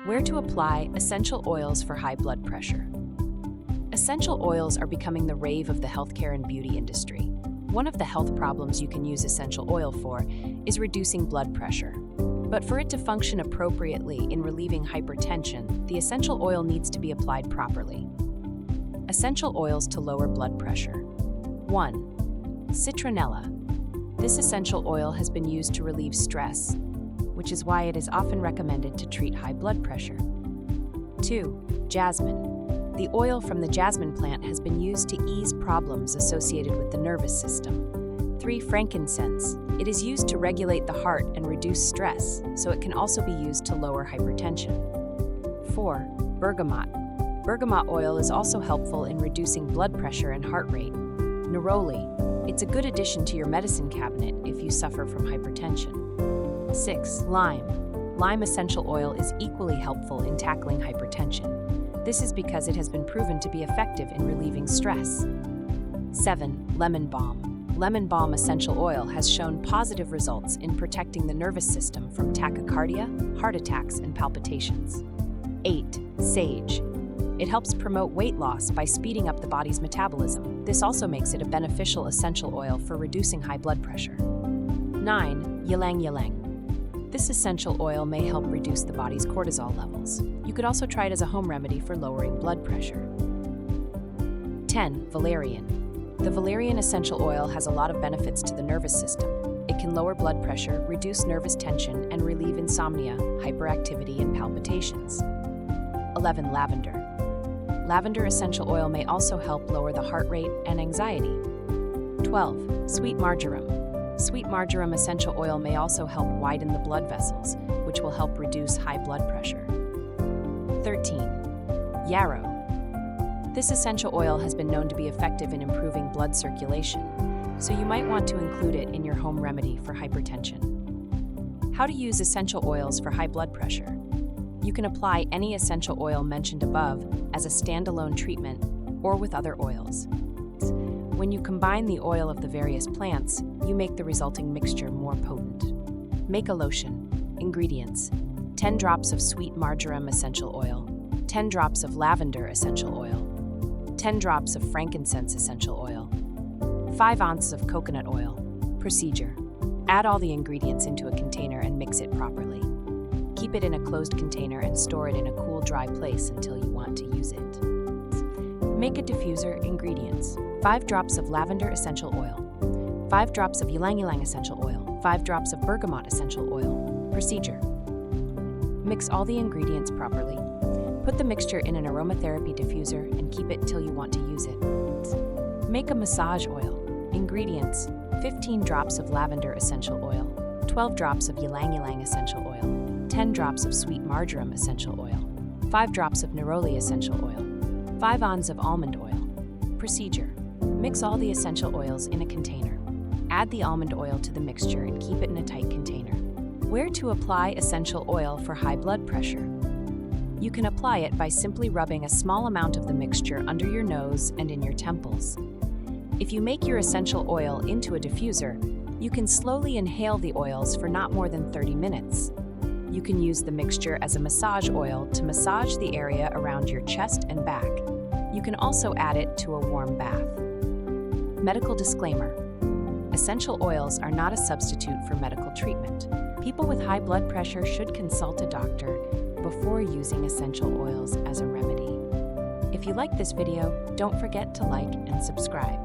Where to apply essential oils for high blood pressure. Essential oils are becoming the rave of the healthcare and beauty industry. One of the health problems you can use essential oil for is reducing blood pressure. But for it to function appropriately in relieving hypertension, the essential oil needs to be applied properly. Essential oils to lower blood pressure. 1. Citronella. This essential oil has been used to relieve stress, which is why it is often recommended to treat high blood pressure. 2. Jasmine. The oil from the jasmine plant has been used to ease problems associated with the nervous system. 3. Frankincense. It is used to regulate the heart and reduce stress, so it can also be used to lower hypertension. 4. Bergamot. Bergamot oil is also helpful in reducing blood pressure and heart rate. Neroli. It's a good addition to your medicine cabinet if you suffer from hypertension. 6. Lime. Lime essential oil is equally helpful in tackling hypertension. This is because it has been proven to be effective in relieving stress. 7. Lemon balm. Lemon balm essential oil has shown positive results in protecting the nervous system from tachycardia, heart attacks, and palpitations. 8. Sage. It helps promote weight loss by speeding up the body's metabolism. This also makes it a beneficial essential oil for reducing high blood pressure. 9. Ylang ylang. This essential oil may help reduce the body's cortisol levels. You could also try it as a home remedy for lowering blood pressure. 10. Valerian. The valerian essential oil has a lot of benefits to the nervous system. It can lower blood pressure, reduce nervous tension, and relieve insomnia, hyperactivity, and palpitations. 11. Lavender. Lavender essential oil may also help lower the heart rate and anxiety. 12. Sweet marjoram. Sweet marjoram essential oil may also help widen the blood vessels, which will help reduce high blood pressure. 13. Yarrow. This essential oil has been known to be effective in improving blood circulation, so you might want to include it in your home remedy for hypertension. How to use essential oils for high blood pressure. You can apply any essential oil mentioned above as a standalone treatment or with other oils. When you combine the oil of the various plants, you make the resulting mixture more potent. Make a lotion. Ingredients: 10 drops of sweet marjoram essential oil, 10 drops of lavender essential oil, 10 drops of frankincense essential oil, 5 ounces of coconut oil. Procedure: add all the ingredients into a container and mix it properly. Keep it in a closed container and store it in a cool, dry place until you want to use it. Make a diffuser. Ingredients: 5 drops of lavender essential oil, 5 drops of ylang ylang essential oil, 5 drops of bergamot essential oil. Procedure: mix all the ingredients properly. Put the mixture in an aromatherapy diffuser and keep it till you want to use it. Make a massage oil. Ingredients: 15 drops of lavender essential oil, 12 drops of ylang ylang essential oil, 10 drops of sweet marjoram essential oil, 5 drops of neroli essential oil, 5 ounces of almond oil. Procedure: mix all the essential oils in a container. Add the almond oil to the mixture and keep it in a tight container. Where to apply essential oil for high blood pressure? You can apply it by simply rubbing a small amount of the mixture under your nose and in your temples. If you make your essential oil into a diffuser, you can slowly inhale the oils for not more than 30 minutes. You can use the mixture as a massage oil to massage the area around your chest and back. You can also add it to a warm bath. Medical disclaimer: essential oils are not a substitute for medical treatment. People with high blood pressure should consult a doctor before using essential oils as a remedy. If you like this video, don't forget to like and subscribe.